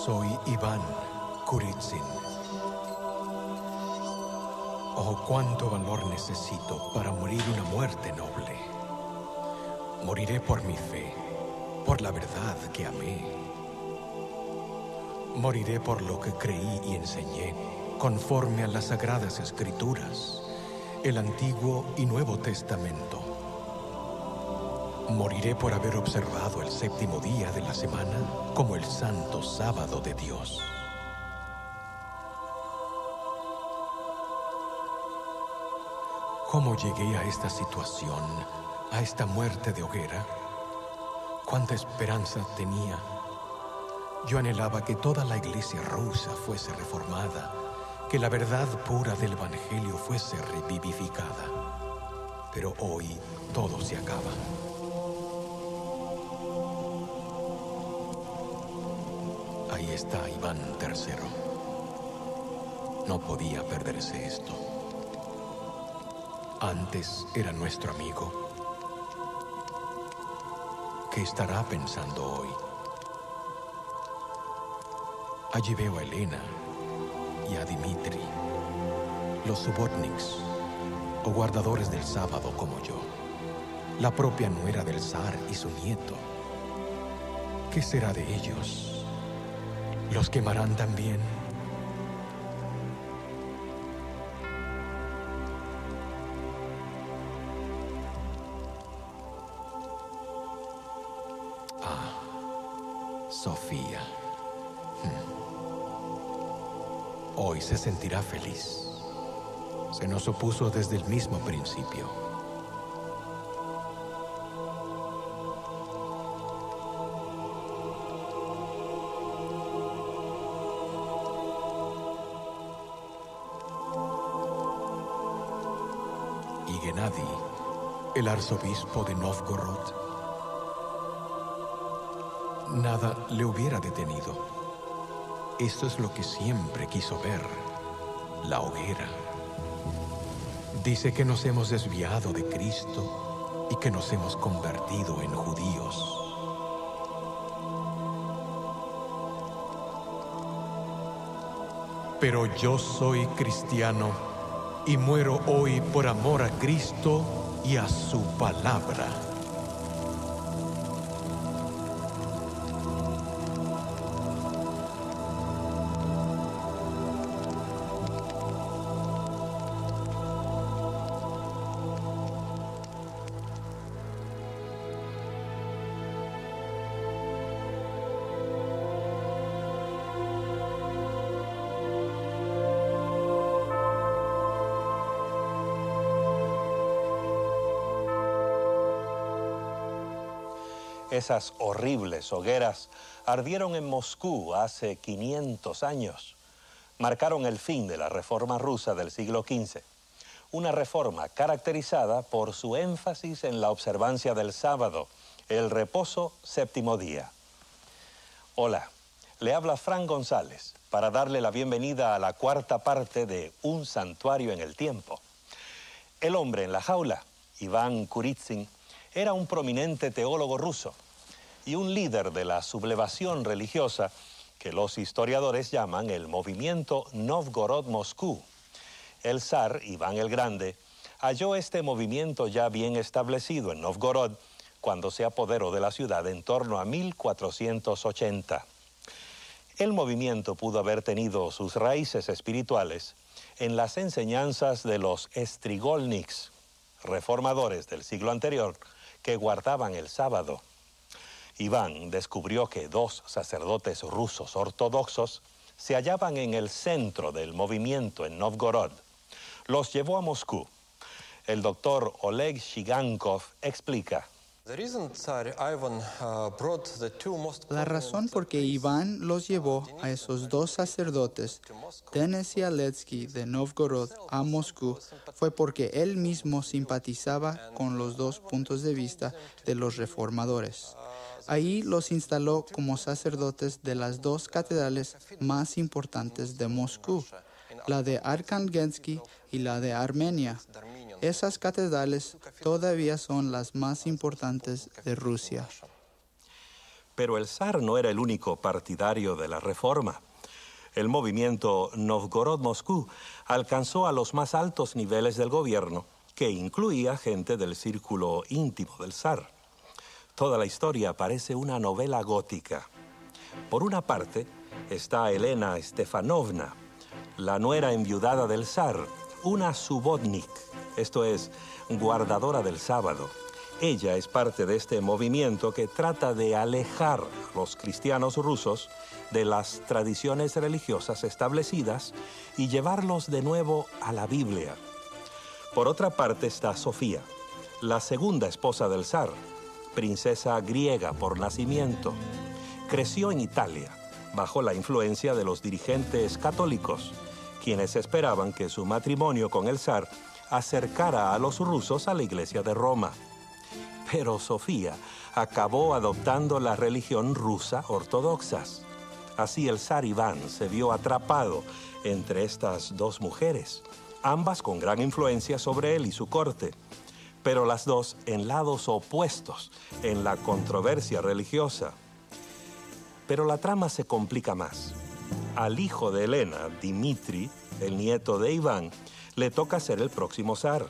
Soy Iván Kurizin. Oh, cuánto valor necesito para morir una muerte noble. Moriré por mi fe, por la verdad que amé. Moriré por lo que creí y enseñé, conforme a las Sagradas Escrituras, el Antiguo y Nuevo Testamento. Moriré por haber observado el séptimo día de la semana como el santo sábado de Dios. ¿Cómo llegué a esta situación, a esta muerte de hoguera? ¿Cuánta esperanza tenía? Yo anhelaba que toda la iglesia rusa fuese reformada, que la verdad pura del Evangelio fuese revivificada. Pero hoy todo se acaba. Ahí está Iván III. No podía perderse esto. Antes era nuestro amigo. ¿Qué estará pensando hoy? Allí veo a Elena y a Dmitri, los subotniks, o guardadores del sábado como yo, la propia nuera del zar y su nieto. ¿Qué será de ellos? ¿Los quemarán también? Sofía. Hoy se sentirá feliz. Se nos opuso desde el mismo principio. Y Gennady, el arzobispo de Novgorod, nada le hubiera detenido. Esto es lo que siempre quiso ver, la hoguera. Dice que nos hemos desviado de Cristo y que nos hemos convertido en judíos. Pero yo soy cristiano y muero hoy por amor a Cristo y a su palabra. Esas horribles hogueras ardieron en Moscú hace 500 años. Marcaron el fin de la reforma rusa del siglo XV. Una reforma caracterizada por su énfasis en la observancia del sábado, el reposo séptimo día. Hola, le habla Fran González para darle la bienvenida a la cuarta parte de Un santuario en el tiempo. El hombre en la jaula, Iván Kurizin, era un prominente teólogo ruso y un líder de la sublevación religiosa que los historiadores llaman el movimiento Novgorod-Moscú. El zar, Iván el Grande, halló este movimiento ya bien establecido en Novgorod cuando se apoderó de la ciudad en torno a 1480. El movimiento pudo haber tenido sus raíces espirituales en las enseñanzas de los Strigolniks, reformadores del siglo anterior, que guardaban el sábado. Iván descubrió que dos sacerdotes rusos ortodoxos se hallaban en el centro del movimiento en Novgorod. Los llevó a Moscú. El doctor Oleg Shigankov explica. La razón por que Iván los llevó a esos dos sacerdotes, Denis y Aletsky de Novgorod, a Moscú, fue porque él mismo simpatizaba con los dos puntos de vista de los reformadores. Ahí los instaló como sacerdotes de las dos catedrales más importantes de Moscú, la de Arkhangelsk y la de Armenia. Esas catedrales todavía son las más importantes de Rusia. Pero el zar no era el único partidario de la reforma. El movimiento Novgorod-Moscú alcanzó a los más altos niveles del gobierno, que incluía gente del círculo íntimo del zar. Toda la historia parece una novela gótica. Por una parte está Elena Stefanovna, la nuera enviudada del zar, una subotnik, esto es, guardadora del sábado. Ella es parte de este movimiento que trata de alejar a los cristianos rusos de las tradiciones religiosas establecidas y llevarlos de nuevo a la Biblia. Por otra parte está Sofía, la segunda esposa del zar, princesa griega por nacimiento. Creció en Italia, bajo la influencia de los dirigentes católicos, quienes esperaban que su matrimonio con el zar acercara a los rusos a la Iglesia de Roma. Pero Sofía acabó adoptando la religión rusa ortodoxa. Así el zar Iván se vio atrapado entre estas dos mujeres, ambas con gran influencia sobre él y su corte, pero las dos en lados opuestos en la controversia religiosa. Pero la trama se complica más. Al hijo de Elena, Dmitri, el nieto de Iván, le toca ser el próximo zar.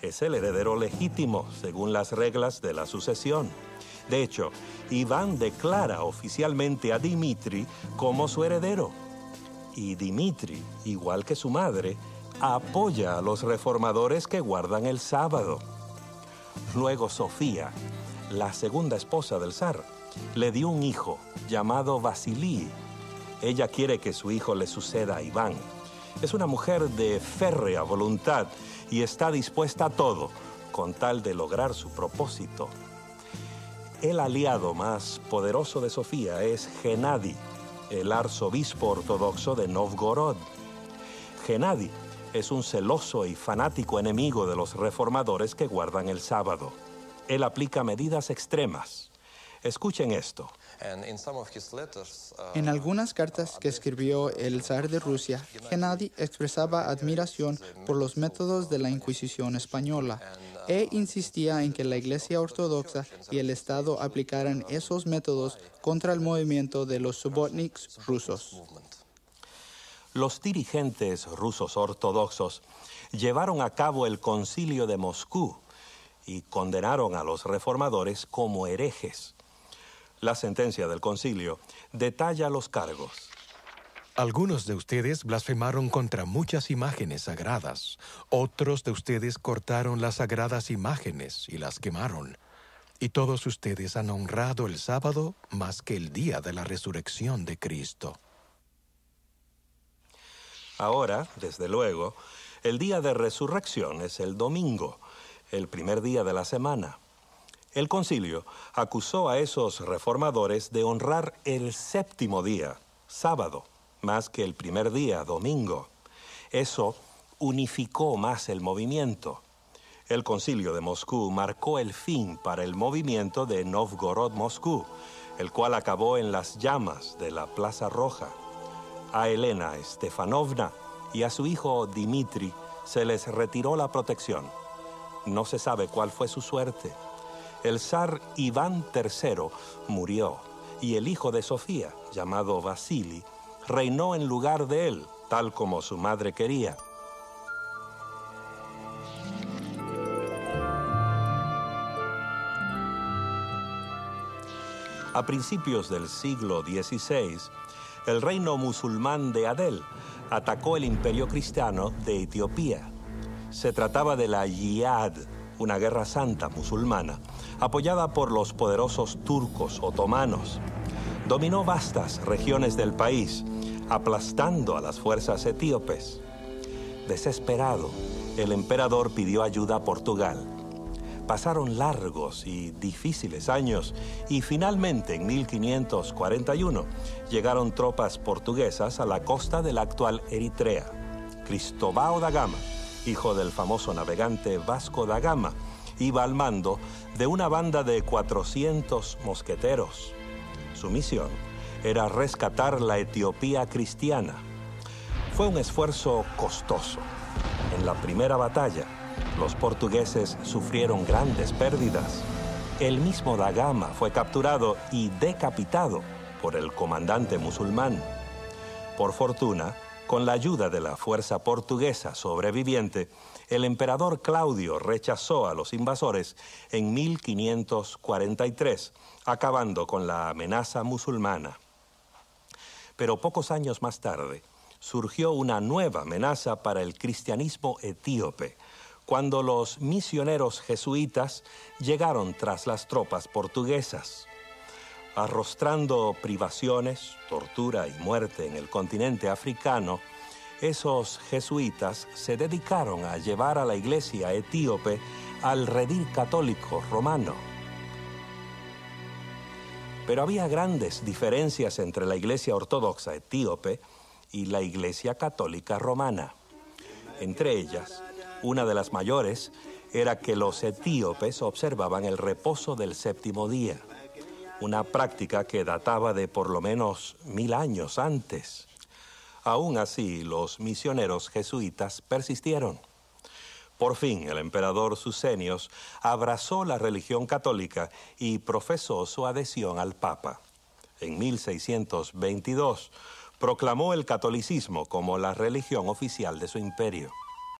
Es el heredero legítimo, según las reglas de la sucesión. De hecho, Iván declara oficialmente a Dmitri como su heredero. Y Dmitri, igual que su madre, apoya a los reformadores que guardan el sábado. Luego Sofía, la segunda esposa del zar, le dio un hijo llamado Vasily. Ella quiere que su hijo le suceda a Iván. Es una mujer de férrea voluntad y está dispuesta a todo con tal de lograr su propósito. El aliado más poderoso de Sofía es Gennady, el arzobispo ortodoxo de Novgorod. Gennady es un celoso y fanático enemigo de los reformadores que guardan el sábado. Él aplica medidas extremas. Escuchen esto. En algunas cartas que escribió el zar de Rusia, Gennady expresaba admiración por los métodos de la Inquisición española e insistía en que la Iglesia Ortodoxa y el Estado aplicaran esos métodos contra el movimiento de los subotniks rusos. Los dirigentes rusos ortodoxos llevaron a cabo el Concilio de Moscú y condenaron a los reformadores como herejes. La sentencia del concilio detalla los cargos. Algunos de ustedes blasfemaron contra muchas imágenes sagradas. Otros de ustedes cortaron las sagradas imágenes y las quemaron. Y todos ustedes han honrado el sábado más que el día de la resurrección de Cristo. Ahora, desde luego, el día de resurrección es el domingo, el primer día de la semana. El concilio acusó a esos reformadores de honrar el séptimo día, sábado, más que el primer día, domingo. Eso unificó más el movimiento. El concilio de Moscú marcó el fin para el movimiento de Novgorod-Moscú, el cual acabó en las llamas de la Plaza Roja. A Elena Stefanovna y a su hijo Dmitri se les retiró la protección. No se sabe cuál fue su suerte. El zar Iván III murió y el hijo de Sofía, llamado Vasily, reinó en lugar de él, tal como su madre quería. A principios del siglo XVI, el reino musulmán de Adel atacó el imperio cristiano de Etiopía. Se trataba de la Yihad, una guerra santa musulmana, apoyada por los poderosos turcos otomanos. Dominó vastas regiones del país, aplastando a las fuerzas etíopes. Desesperado, el emperador pidió ayuda a Portugal. Pasaron largos y difíciles años y finalmente en 1541 llegaron tropas portuguesas a la costa de la actual Eritrea. Cristóbal da Gama, hijo del famoso navegante Vasco da Gama, iba al mando de una banda de 400 mosqueteros. Su misión era rescatar la Etiopía cristiana. Fue un esfuerzo costoso. En la primera batalla, los portugueses sufrieron grandes pérdidas. El mismo Da Gama fue capturado y decapitado por el comandante musulmán. Por fortuna, con la ayuda de la fuerza portuguesa sobreviviente, el emperador Claudio rechazó a los invasores en 1543, acabando con la amenaza musulmana. Pero pocos años más tarde, surgió una nueva amenaza para el cristianismo etíope, cuando los misioneros jesuitas llegaron tras las tropas portuguesas. Arrostrando privaciones, tortura y muerte en el continente africano, esos jesuitas se dedicaron a llevar a la iglesia etíope al redil católico romano. Pero había grandes diferencias entre la iglesia ortodoxa etíope y la iglesia católica romana. Entre ellas, una de las mayores era que los etíopes observaban el reposo del séptimo día, una práctica que databa de por lo menos 1000 años antes. Aún así, los misioneros jesuitas persistieron. Por fin, el emperador Sucenios abrazó la religión católica y profesó su adhesión al Papa. En 1622, proclamó el catolicismo como la religión oficial de su imperio.